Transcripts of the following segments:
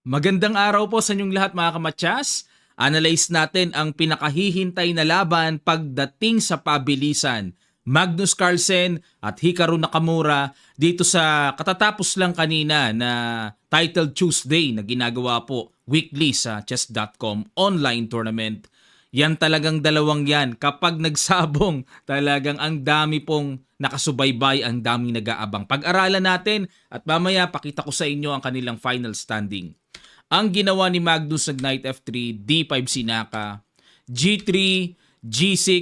Magandang araw po sa inyong lahat mga kamatyas. Analyze natin ang pinakahihintay na laban pagdating sa pabilisan. Magnus Carlsen at Hikaru Nakamura dito sa katatapos lang kanina na Title Tuesday na ginagawa po weekly sa chess.com online tournament. Yan talagang dalawang yan. Kapag nagsabong, talagang ang dami pong nakasubaybay, ang daming nag-aabang. Pag-aralan natin at mamaya pakita ko sa inyo ang kanilang final standing. Ang ginawa ni Magnus nag Knight F3, D5 sinaka, G3, G6,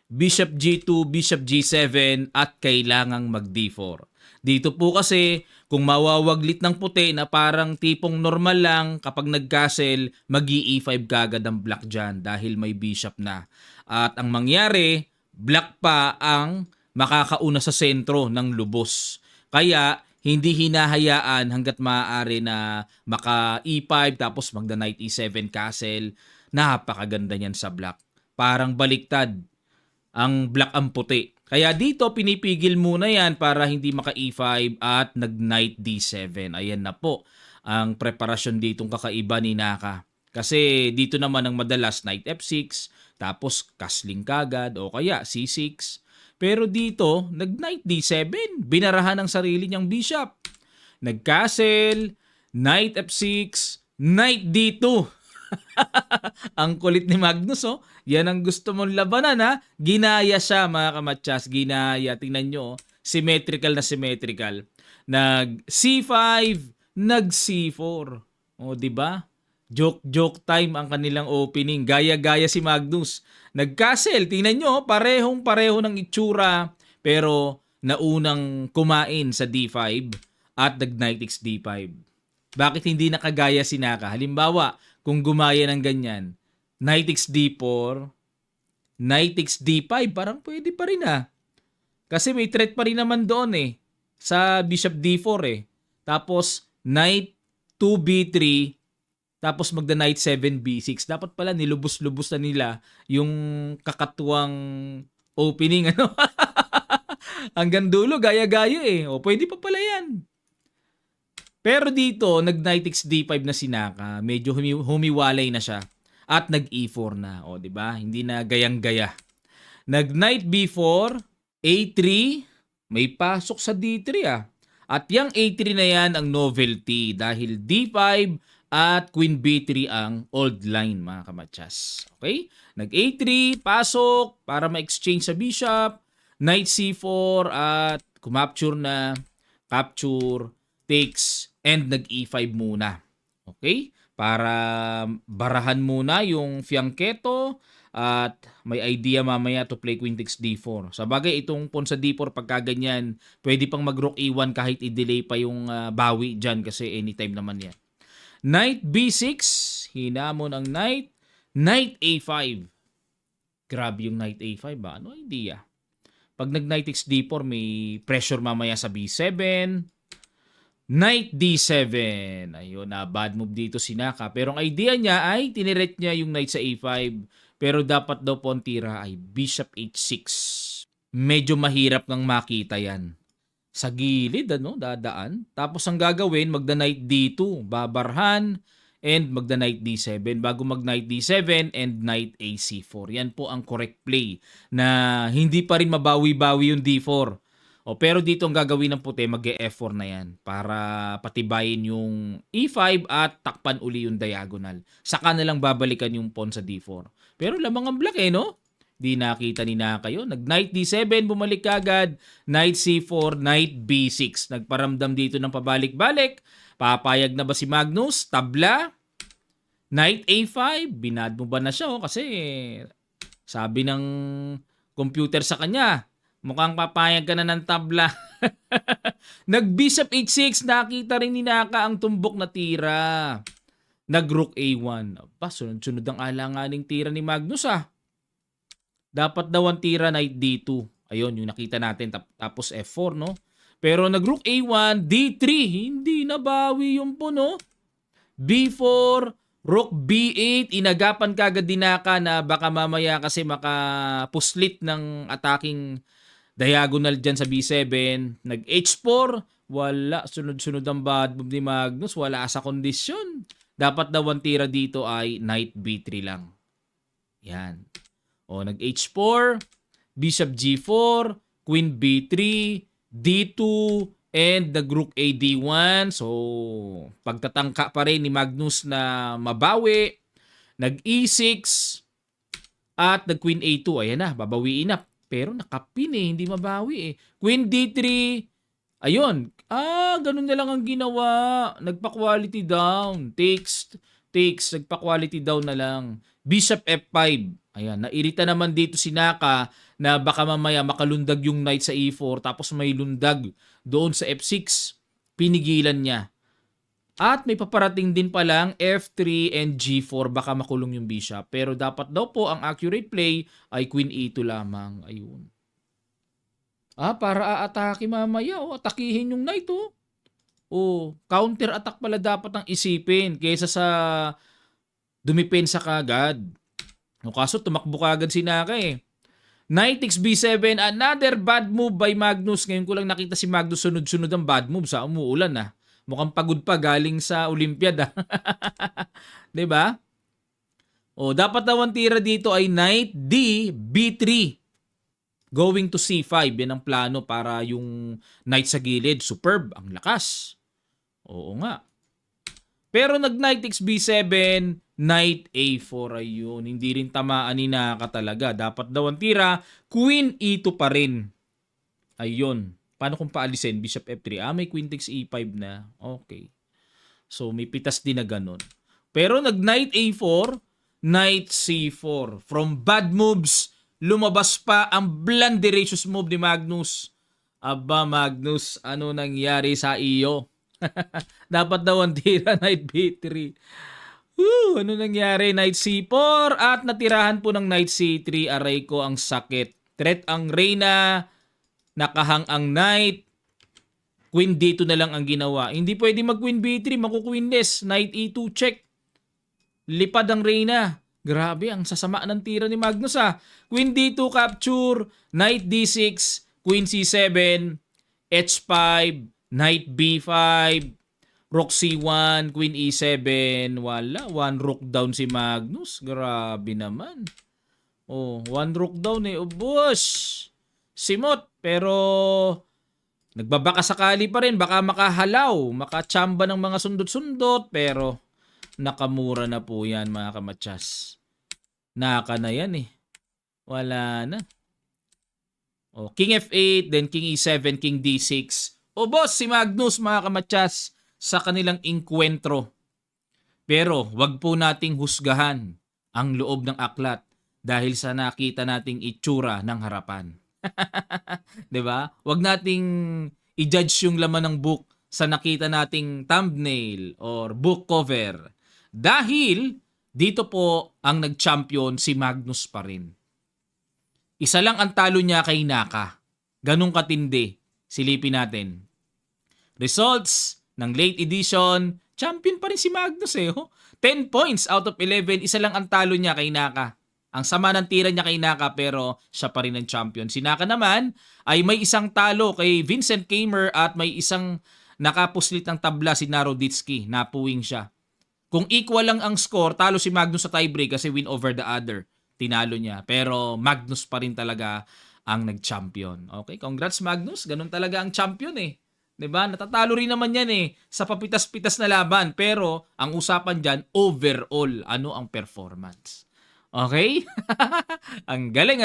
Bishop G2, Bishop G7 at kailangang mag D4. Dito po kasi kung mawawaglit ng puti na parang tipong normal lang kapag nag-castle, mag-E5 kagad ang black dyan dahil may bishop na. At ang mangyari, black pa ang makakauna sa sentro ng lubos. Kaya hindi hinahayaan hanggat maaari na maka E5 tapos magda Knight E7 castle. Napakaganda niyan sa black. Parang baliktad ang black ang puti. Kaya dito pinipigil muna yan para hindi maka E5 at nag Knight D7. Ayan na po ang preparasyon ditong kakaiba ni Naka. Kasi dito naman ang madalas Knight F6, tapos castling kagad o kaya C6. Pero dito, nag Knight D7, binarahan ang sarili niyang bishop. Nag-castle, Knight F6, Knight D2. Ang kulit ni Magnus, oh. Yan ang gusto mong labanan, ha. Ginaya siya, mga kamatsas. Ginaya. Tingnan nyo, oh. Symmetrical na symmetrical. Nag C5, nag C4. O, di ba? Joke time ang kanilang opening. Gaya-gaya si Magnus. Nag-castle. Tingnan nyo, parehong-pareho ng itsura. Pero naunang kumain sa D5 at nag-Knight X D5. Bakit hindi nakagaya si Naka? Halimbawa, kung gumaya ng ganyan, Knight X D4, Knight X D5, parang pwede pa rin Kasi may threat pa rin naman doon sa Bishop D4 Tapos, Knight 2B3, tapos magda Knight 7B6. Dapat pala nilubos-lubos na nila yung kakatuwang opening. Hanggang dulo, gaya-gaya O, pwede pa pala yan. Pero dito, nag-Knight X D5 na sinaka, medyo humiwalay na siya at nag-E4 na, o 'di ba? Hindi na gayang-gaya. Nag-Knight B4, A3, may pasok sa D3 At yang A3 na yan ang novelty dahil D5 at Queen B3 ang old line, mga kamatsas. Okay? Nag-A3, pasok para ma-exchange sa bishop, Knight C4 at kumapture na, capture, takes, and nag-E5 muna. Okay? Para barahan muna yung fianchetto at may idea mamaya to play Queen takes D4. Sa bagay, itong pawn sa D4 pagka ganyan, pwede pang mag-rook E1 kahit i-delay pa yung bawi dyan kasi anytime naman yan. Knight B6, hinamon ang knight. Knight A5. Grabe yung Knight A5 ba? Ano idea? Pag nag-Knight X D4, may pressure mamaya sa B7. Knight D7. Ayun na, bad move dito si Naka. Pero ang idea niya ay tiniret niya yung knight sa A5. Pero dapat daw po ang tira ay Bishop H6. Medyo mahirap nang makita yan. Sa gilid, dadaan. Tapos ang gagawin, magda Knight D2. Babarhan and magda Knight D7. Bago mag Knight D7 and Knight AC4. Yan po ang correct play na hindi pa rin mabawi-bawi yung D4. Pero dito ang gagawin ng puti, mag-E4 na yan para patibayin yung E5 at takpan uli yung diagonal. Saka na lang babalikan yung pawn sa D4. Pero lamang ang black no? Di nakita ni Naka yun. Nag-Knight D7, bumalik agad. Knight C4, Knight B6. Nagparamdam dito ng pabalik-balik. Papayag na ba si Magnus? Tabla. Knight A5. Binad mo ba na siya? Kasi sabi ng computer sa kanya, mukhang papayag ka na ng tabla. Nag-Bishop H6, nakita rin ni Naka ang tumbok na tira. Nag-Rook A1. Sunod-sunod ang alanganing tira ni Magnus Dapat daw ang tira Knight D2. Ayun, yung nakita natin. Tapos F4, no? Pero nag-Rook A1, D3. Hindi nabawi yung po, no? B4, Rook B8. Inagapan kagad din Naka na baka mamaya kasi makapuslit ng attacking diagonal dyan sa B7. Nag-H4, Wala, sunod-sunod ang bad move ni Magnus, wala sa kondisyon. Dapat daw ang tira dito ay knight b3 lang. Yan. O, nag-h4, bishop g4, queen b3, d2, and nag-rook a d1. So, pagtatangka pa rin ni Magnus na mabawi. Nag-e6, at nag-queen a2. Ayan na, babawiin na. Pero nakapin hindi mabawi Queen d3, ayun. Ganun na lang ang ginawa. Nagpa-quality down. Takes, nagpa-quality down na lang. Bishop f5. Ayan, nairita naman dito si Naka na baka mamaya makalundag yung knight sa e4 tapos may lundag doon sa f6. Pinigilan niya. At may paparating din palang f3 and g4, baka makulong yung bishop. Pero dapat daw po ang accurate play ay queen e2 lamang. Ayun. Para aatake mamaya. Atakihin yung knight counter attack pala dapat ang isipin kaysa sa dumipensa kagad. Kaso tumakbo kagad si Naka Knight takes b7, another bad move by Magnus. Ngayon ko lang nakita si Magnus sunod-sunod ang bad move sa umuulan Mukhang pagod pa galing sa Olympiad 'Di ba? Dapat daw ang tira dito ay knight d b3. Going to c5. Yan ang plano para yung knight sa gilid. Superb. Ang lakas. Oo nga. Pero nag-knight takes b7, knight a4. Ayun. Hindi rin tamaan ni Naka talaga. Dapat daw ang tira, queen e2 pa rin. Ayun. Paano kung paalisin? Bishop f3. May queen takes e5 na. Okay. So, may pitas din na ganun. Pero nag-knight a4, knight c4. From bad moves, lumabas pa ang blunderacious move ni Magnus. Aba, Magnus, ano nangyari sa iyo? Dapat daw ang tira, knight b3. Ano nangyari? Knight c4 at natirahan po ng knight c3. Aray ko, ang sakit. Threat ang reyna. Nakahang ang knight. Queen d2 na lang ang ginawa. Hindi pwede mag-queen b3. Maku-queenless. Knight e2 check. Lipad ang reyna. Grabe, ang sasama ng tira ni Magnus Queen d2 capture. Knight d6. Queen c7. h5. Knight b5. Rook c1. Queen e7. Wala. One rook down si Magnus. Grabe naman. One rook down Ubos. Simot, pero nagbabaka sakali pa rin. Baka makahalaw, makachamba ng mga sundot-sundot, pero nakamura na po yan mga kamatsas. Naka na yan Wala na. King f8, then king e7, king d6. Boss, si Magnus mga kamatsas sa kanilang inkwentro. Pero wag po nating husgahan ang loob ng aklat dahil sa nakita nating itsura ng harapan. 'Di ba? Wag nating i-judge yung laman ng book sa nakita nating thumbnail or book cover. Dahil dito po ang nag-champion si Magnus pa rin. Isa lang ang talo niya kay Naka. Ganong katindi. Silipin natin. Results ng late edition, champion pa rin si Magnus 10 points out of 11. Isa lang ang talo niya kay Naka. Ang sama ng tira niya kay Naka pero siya pa rin ang champion. Si Naka naman ay may isang talo kay Vincent Kamer at may isang nakapuslit ng tabla si Naroditsky. Napuwing siya. Kung equal lang ang score, talo si Magnus sa tiebreak kasi win over the other. Tinalo niya. Pero Magnus pa rin talaga ang nag-champion. Okay, congrats Magnus. Ganun talaga ang champion 'Di ba? Natatalo rin naman yan sa papitas-pitas na laban. Pero ang usapan dyan, overall, ano ang performance. Okay? Ang galing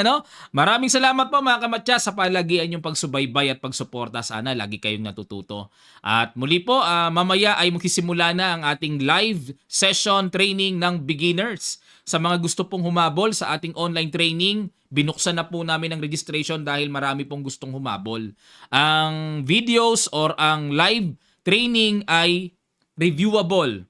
Maraming salamat po mga kamatya sa palagian yung pagsubaybay at pagsuporta. Sana lagi kayong natututo. At muli po, mamaya ay magsisimula na ang ating live session training ng beginners. Sa mga gusto pong humabol sa ating online training, binuksan na po namin ang registration dahil marami pong gustong humabol. Ang videos or ang live training ay reviewable.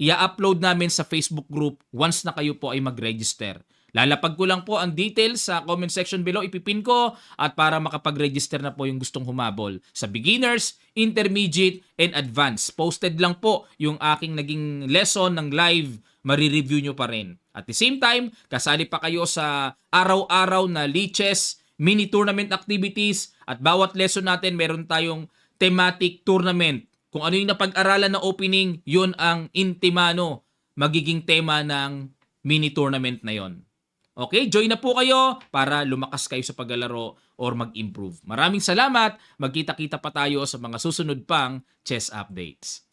I-upload namin sa Facebook group once na kayo po ay mag-register. Lalapag ko lang po ang details sa comment section below, ipipin ko at para makapag-register na po yung gustong humabol. Sa beginners, intermediate, and advanced. Posted lang po yung aking naging lesson ng live, marireview nyo pa rin. At the same time, kasali pa kayo sa araw-araw na liches, mini tournament activities, at bawat lesson natin meron tayong thematic tournament. Kung ano yung napag-aralan na opening, yun ang intimano magiging tema ng mini tournament na yon. Okay, join na po kayo para lumakas kayo sa paglalaro or mag-improve. Maraming salamat. Magkita-kita pa tayo sa mga susunod pang chess updates.